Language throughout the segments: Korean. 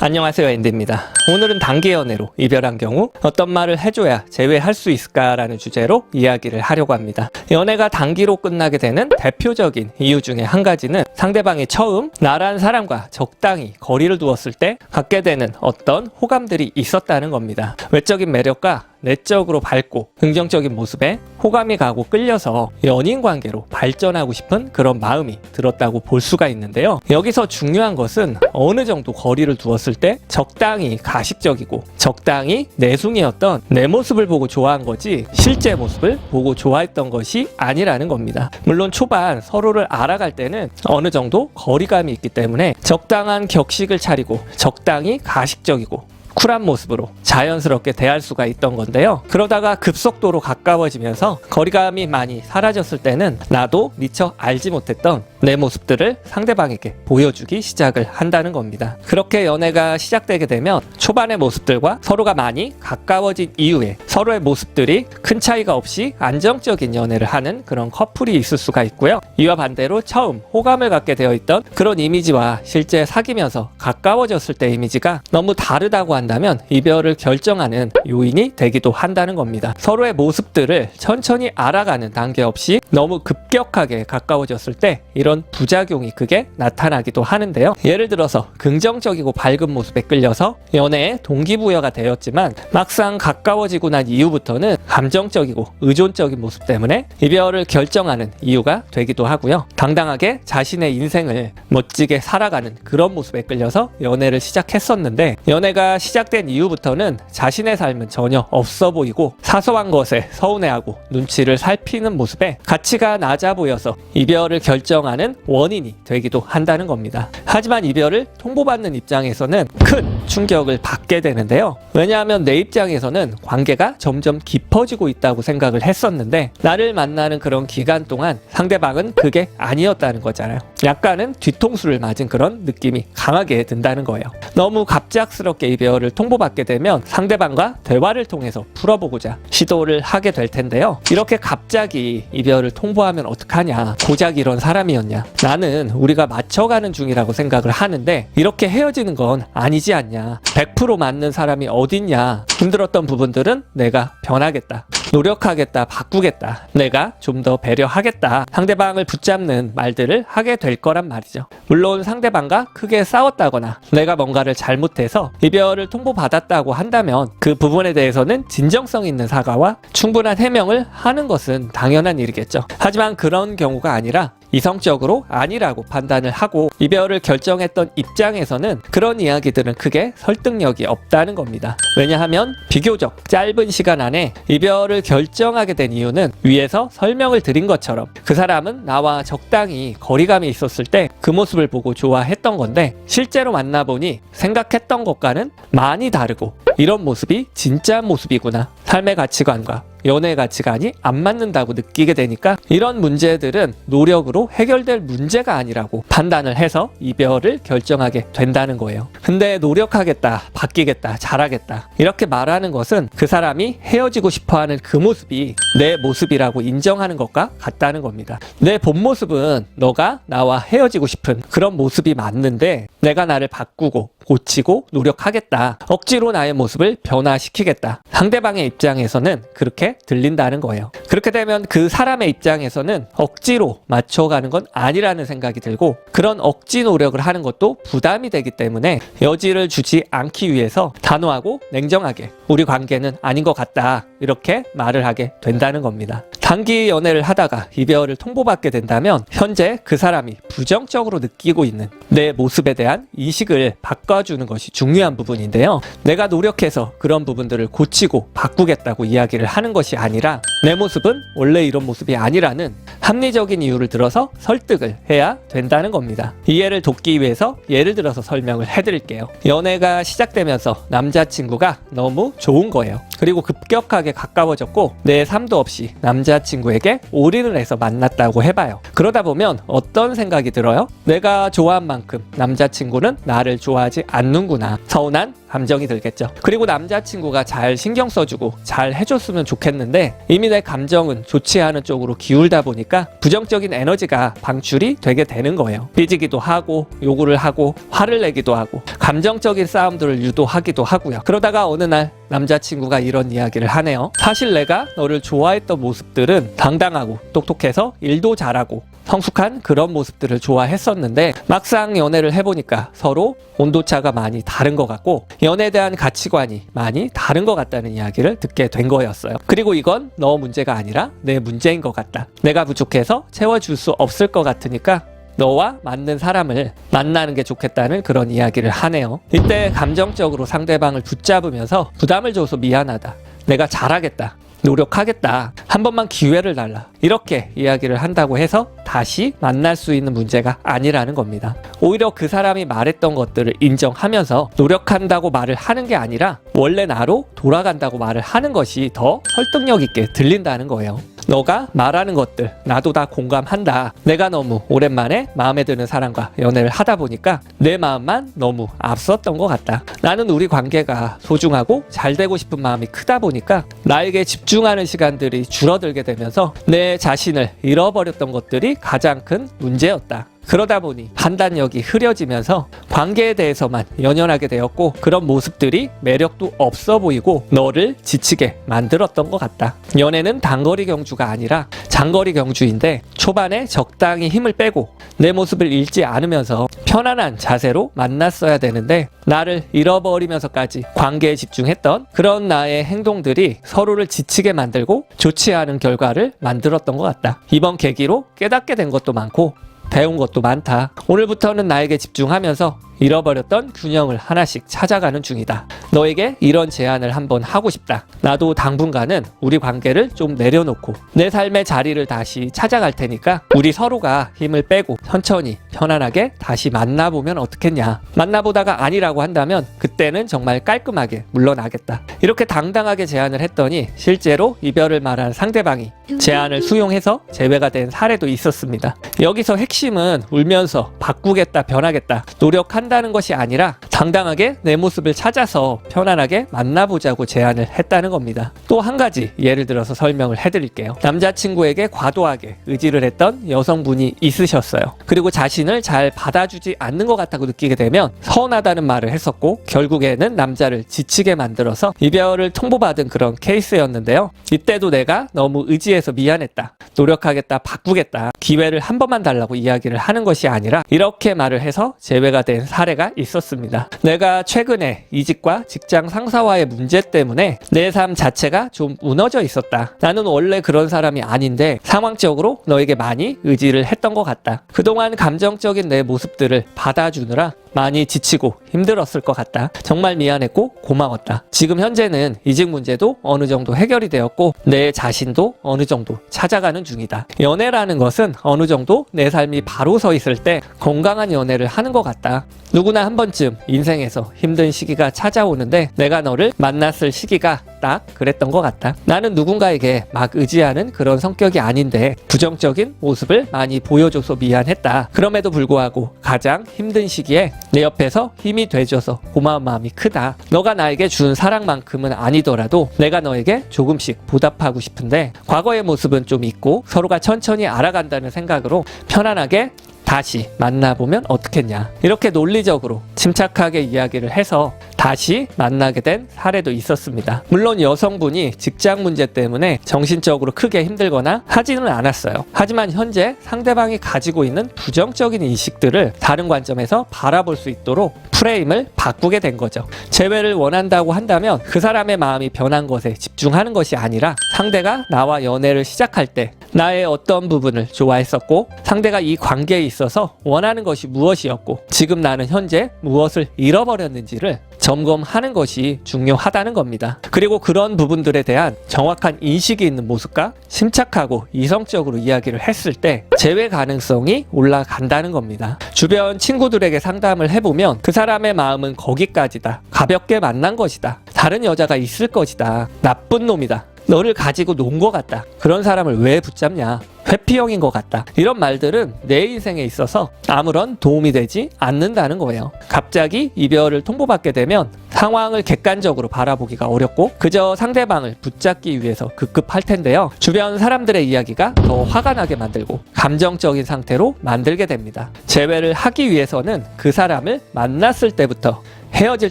안녕하세요, 앤디입니다. 오늘은 단기 연애로 이별한 경우 어떤 말을 해줘야 재회할 수 있을까라는 주제로 이야기를 하려고 합니다. 연애가 단기로 끝나게 되는 대표적인 이유 중에 한 가지는 상대방이 처음 나란 사람과 적당히 거리를 두었을 때 갖게 되는 어떤 호감들이 있었다는 겁니다. 외적인 매력과 내적으로 밝고 긍정적인 모습에 호감이 가고 끌려서 연인 관계로 발전하고 싶은 그런 마음이 들었다고 볼 수가 있는데요. 여기서 중요한 것은 어느 정도 거리를 두었을 때 적당히 가식적이고 적당히 내숭이었던 내 모습을 보고 좋아한 거지 실제 모습을 보고 좋아했던 것이 아니라는 겁니다. 물론 초반 서로를 알아갈 때는 어느 정도 거리감이 있기 때문에 적당한 격식을 차리고 적당히 가식적이고 쿨한 모습으로 자연스럽게 대할 수가 있던 건데요. 그러다가 급속도로 가까워지면서 거리감이 많이 사라졌을 때는 나도 미처 알지 못했던 내 모습들을 상대방에게 보여주기 시작을 한다는 겁니다. 그렇게 연애가 시작되게 되면 초반의 모습들과 서로가 많이 가까워진 이후에 서로의 모습들이 큰 차이가 없이 안정적인 연애를 하는 그런 커플이 있을 수가 있고요. 이와 반대로 처음 호감을 갖게 되어 있던 그런 이미지와 실제 사귀면서 가까워졌을 때 이미지가 너무 다르다고 한다면 이별을 결정하는 요인이 되기도 한다는 겁니다. 서로의 모습들을 천천히 알아가는 단계 없이 너무 급격하게 가까워졌을 때 이런 부작용이 크게 나타나기도 하는데요. 예를 들어서 긍정적이고 밝은 모습에 끌려서 연애에 동기부여가 되었지만 막상 가까워지고 난 이후부터는 감정적이고 의존적인 모습 때문에 이별을 결정하는 이유가 되기도 하고요. 당당하게 자신의 인생을 멋지게 살아가는 그런 모습에 끌려서 연애를 시작했었는데 연애가 시작된 이후부터는 자신의 삶은 전혀 없어 보이고 사소한 것에 서운해하고 눈치를 살피는 모습에 가치가 낮아 보여서 이별을 결정하는 원인이 되기도 한다는 겁니다. 하지만 이별을 통보받는 입장에서는 큰 충격을 받게 되는데요. 왜냐하면 내 입장에서는 관계가 점점 깊어지고 있다고 생각을 했었는데 나를 만나는 그런 기간 동안 상대방은 그게 아니었다는 거잖아요. 약간은 뒤통수를 맞은 그런 느낌이 강하게 든다는 거예요. 너무 갑작스럽게 이별을 통보받게 되면 상대방과 대화를 통해서 풀어보고자 시도를 하게 될 텐데요. 이렇게 갑자기 이별을 통보하면 어떡하냐, 고작 이런 사람이었냐, 나는 우리가 맞춰가는 중이라고 생각을 하는데 이렇게 헤어지는 건 아니지 않냐, 100% 맞는 사람이 어딨냐, 힘들었던 부분들은 내가 변하겠다, 노력하겠다, 바꾸겠다, 내가 좀 더 배려하겠다, 상대방을 붙잡는 말들을 하게 될 거란 말이죠. 물론 상대방과 크게 싸웠다거나 내가 뭔가를 잘못해서 이별을 통보받았다고 한다면 그 부분에 대해서는 진정성 있는 사과와 충분한 해명을 하는 것은 당연한 일이겠죠. 하지만 그런 경우가 아니라 이성적으로 아니라고 판단을 하고 이별을 결정했던 입장에서는 그런 이야기들은 크게 설득력이 없다는 겁니다. 왜냐하면 비교적 짧은 시간 안에 이별을 결정하게 된 이유는 위에서 설명을 드린 것처럼 그 사람은 나와 적당히 거리감이 있었을 때 그 모습을 보고 좋아했던 건데 실제로 만나보니 생각했던 것과는 많이 다르고 이런 모습이 진짜 모습이구나, 삶의 가치관과 연애의 가치관이 안 맞는다고 느끼게 되니까 이런 문제들은 노력으로 해결될 문제가 아니라고 판단을 해서 이별을 결정하게 된다는 거예요. 근데 노력하겠다, 바뀌겠다, 잘하겠다 이렇게 말하는 것은 그 사람이 헤어지고 싶어하는 그 모습이 내 모습이라고 인정하는 것과 같다는 겁니다. 내 본 모습은 너가 나와 헤어지고 싶은 그런 모습이 맞는데 내가 나를 바꾸고 고치고 노력하겠다, 억지로 나의 모습을 변화시키겠다, 상대방의 입장에서는 그렇게 들린다는 거예요. 그렇게 되면 그 사람의 입장에서는 억지로 맞춰가는 건 아니라는 생각이 들고 그런 억지 노력을 하는 것도 부담이 되기 때문에 여지를 주지 않기 위해서 단호하고 냉정하게 우리 관계는 아닌 것 같다 이렇게 말을 하게 된다는 겁니다. 단기 연애를 하다가 이별을 통보받게 된다면 현재 그 사람이 부정적으로 느끼고 있는 내 모습에 대한 인식을 바꿔주는 것이 중요한 부분인데요. 내가 노력해서 그런 부분들을 고치고 바꾸겠다고 이야기를 하는 것이 아니라 내 모습은 원래 이런 모습이 아니라는 합리적인 이유를 들어서 설득을 해야 된다는 겁니다. 이해를 돕기 위해서 예를 들어서 설명을 해드릴게요. 연애가 시작되면서 남자친구가 너무 좋은 거예요. 그리고 급격하게 가까워졌고 내 삶도 없이 남자친구에게 올인을 해서 만났다고 해봐요. 그러다 보면 어떤 생각이 들어요? 내가 좋아한 만큼 남자친구는 나를 좋아하지 않는구나, 서운한 감정이 들겠죠. 그리고 남자친구가 잘 신경 써주고 잘 해줬으면 좋겠는데 이미 내 감정은 좋지 않은 쪽으로 기울다 보니까 부정적인 에너지가 방출이 되게 되는 거예요. 삐지기도 하고 요구를 하고 화를 내기도 하고 감정적인 싸움들을 유도하기도 하고요. 그러다가 어느 날 남자친구가 이런 이야기를 하네요. 사실 내가 너를 좋아했던 모습들은 당당하고 똑똑해서 일도 잘하고 성숙한 그런 모습들을 좋아했었는데 막상 연애를 해보니까 서로 온도차가 많이 다른 것 같고 연애에 대한 가치관이 많이 다른 것 같다는 이야기를 듣게 된 거였어요. 그리고 이건 너 문제가 아니라 내 문제인 것 같다. 내가 부족해서 채워줄 수 없을 것 같으니까 너와 맞는 사람을 만나는 게 좋겠다는 그런 이야기를 하네요. 이때 감정적으로 상대방을 붙잡으면서 부담을 줘서 미안하다. 내가 잘하겠다. 노력하겠다. 한 번만 기회를 달라. 이렇게 이야기를 한다고 해서 다시 만날 수 있는 문제가 아니라는 겁니다. 오히려 그 사람이 말했던 것들을 인정하면서 노력한다고 말을 하는 게 아니라 원래 나로 돌아간다고 말을 하는 것이 더 설득력 있게 들린다는 거예요. 너가 말하는 것들 나도 다 공감한다. 내가 너무 오랜만에 마음에 드는 사람과 연애를 하다 보니까 내 마음만 너무 앞섰던 것 같다. 나는 우리 관계가 소중하고 잘 되고 싶은 마음이 크다 보니까 나에게 집중하는 시간들이 줄어들게 되면서 내 자신을 잃어버렸던 것들이 가장 큰 문제였다. 그러다 보니 판단력이 흐려지면서 관계에 대해서만 연연하게 되었고 그런 모습들이 매력도 없어 보이고 너를 지치게 만들었던 것 같다. 연애는 단거리 경주가 아니라 장거리 경주인데 초반에 적당히 힘을 빼고 내 모습을 잃지 않으면서 편안한 자세로 만났어야 되는데 나를 잃어버리면서까지 관계에 집중했던 그런 나의 행동들이 서로를 지치게 만들고 좋지 않은 결과를 만들었던 것 같다. 이번 계기로 깨닫게 된 것도 많고 배운 것도 많다. 오늘부터는 나에게 집중하면서 잃어버렸던 균형을 하나씩 찾아가는 중이다. 너에게 이런 제안을 한번 하고 싶다. 나도 당분간은 우리 관계를 좀 내려놓고 내 삶의 자리를 다시 찾아갈 테니까 우리 서로가 힘을 빼고 천천히 편안하게 다시 만나보면 어떻겠냐. 만나보다가 아니라고 한다면 그때는 정말 깔끔하게 물러나겠다. 이렇게 당당하게 제안을 했더니 실제로 이별을 말한 상대방이 제안을 수용해서 제외가 된 사례도 있었습니다. 여기서 핵심은 울면서 바꾸겠다, 변하겠다, 노력한다는 것이 아니라 당당하게 내 모습을 찾아서 편안하게 만나보자고 제안을 했다는 겁니다. 또 한 가지 예를 들어서 설명을 해드릴게요. 남자친구에게 과도하게 의지를 했던 여성분이 있으셨어요. 그리고 자신을 잘 받아주지 않는 것 같다고 느끼게 되면 서운하다는 말을 했었고 결국에는 남자를 지치게 만들어서 이별을 통보받은 그런 케이스였는데요. 이때도 내가 너무 의지해서 미안했다. 노력하겠다, 바꾸겠다, 기회를 한 번만 달라고 이야기를 하는 것이 아니라 이렇게 말을 해서 제외가 된 사례가 있었습니다. 내가 최근에 이직과 직장 상사와의 문제 때문에 내 삶 자체가 좀 무너져 있었다. 나는 원래 그런 사람이 아닌데 상황적으로 너에게 많이 의지를 했던 것 같다. 그동안 감정적인 내 모습들을 받아주느라 많이 지치고 힘들었을 것 같다. 정말 미안했고 고마웠다. 지금 현재는 이직 문제도 어느 정도 해결이 되었고 내 자신도 어느 정도 찾아가는 중이다. 연애라는 것은 어느 정도 내 삶이 바로 서 있을 때 건강한 연애를 하는 것 같다. 누구나 한 번쯤 인생에서 힘든 시기가 찾아오는데 내가 너를 만났을 시기가 딱 그랬던 것 같다. 나는 누군가에게 막 의지하는 그런 성격이 아닌데 부정적인 모습을 많이 보여줘서 미안했다. 그럼에도 불구하고 가장 힘든 시기에 내 옆에서 힘이 돼줘서 고마운 마음이 크다. 너가 나에게 준 사랑만큼은 아니더라도 내가 너에게 조금씩 보답하고 싶은데 과거의 모습은 좀 잊고 서로가 천천히 알아간다는 생각으로 편안하게 다시 만나보면 어떻겠냐. 이렇게 논리적으로 침착하게 이야기를 해서 다시 만나게 된 사례도 있었습니다. 물론 여성분이 직장 문제 때문에 정신적으로 크게 힘들거나 하지는 않았어요. 하지만 현재 상대방이 가지고 있는 부정적인 인식들을 다른 관점에서 바라볼 수 있도록 프레임을 바꾸게 된 거죠. 재회를 원한다고 한다면 그 사람의 마음이 변한 것에 집중하는 것이 아니라 상대가 나와 연애를 시작할 때 나의 어떤 부분을 좋아했었고 상대가 이 관계에 있어서 원하는 것이 무엇이었고 지금 나는 현재 무엇을 잃어버렸는지를 점검하는 것이 중요하다는 겁니다. 그리고 그런 부분들에 대한 정확한 인식이 있는 모습과 침착하고 이성적으로 이야기를 했을 때 재회 가능성이 올라간다는 겁니다. 주변 친구들에게 상담을 해보면 그 사람의 마음은 거기까지다. 가볍게 만난 것이다. 다른 여자가 있을 것이다. 나쁜 놈이다. 너를 가지고 논 것 같다. 그런 사람을 왜 붙잡냐? 회피형인 것 같다. 이런 말들은 내 인생에 있어서 아무런 도움이 되지 않는다는 거예요. 갑자기 이별을 통보받게 되면 상황을 객관적으로 바라보기가 어렵고 그저 상대방을 붙잡기 위해서 급급할 텐데요. 주변 사람들의 이야기가 더 화가 나게 만들고 감정적인 상태로 만들게 됩니다. 재회를 하기 위해서는 그 사람을 만났을 때부터 헤어질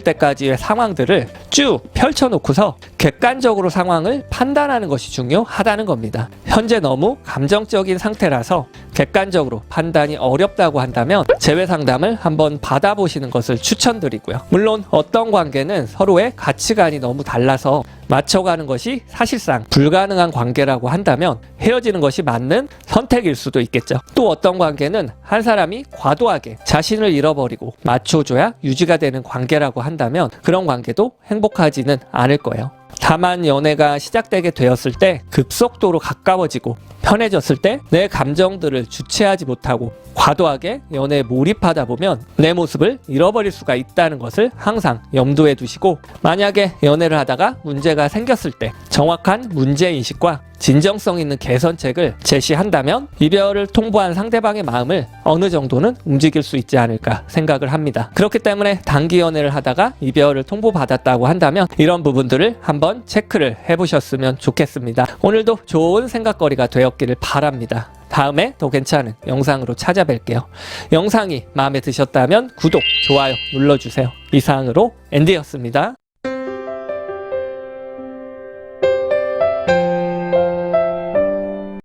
때까지의 상황들을 쭉 펼쳐놓고서 객관적으로 상황을 판단하는 것이 중요하다는 겁니다. 현재 너무 감정적인 상태라서 객관적으로 판단이 어렵다고 한다면 재회 상담을 한번 받아보시는 것을 추천드리고요. 물론 어떤 관계는 서로의 가치관이 너무 달라서 맞춰가는 것이 사실상 불가능한 관계라고 한다면 헤어지는 것이 맞는 선택일 수도 있겠죠. 또 어떤 관계는 한 사람이 과도하게 자신을 잃어버리고 맞춰줘야 유지가 되는 관계라고 한다면 그런 관계도 행복하지는 않을 거예요. 다만 연애가 시작되게 되었을 때 급속도로 가까워지고 편해졌을 때 내 감정들을 주체하지 못하고 과도하게 연애에 몰입하다 보면 내 모습을 잃어버릴 수가 있다는 것을 항상 염두에 두시고, 만약에 연애를 하다가 문제가 생겼을 때 정확한 문제인식과 진정성 있는 개선책을 제시한다면 이별을 통보한 상대방의 마음을 어느 정도는 움직일 수 있지 않을까 생각을 합니다. 그렇기 때문에 단기 연애를 하다가 이별을 통보받았다고 한다면 이런 부분들을 한번 체크를 해보셨으면 좋겠습니다. 오늘도 좋은 생각거리가 되었기를 바랍니다. 다음에 더 괜찮은 영상으로 찾아뵐게요. 영상이 마음에 드셨다면 구독, 좋아요 눌러주세요. 이상으로 앤디였습니다.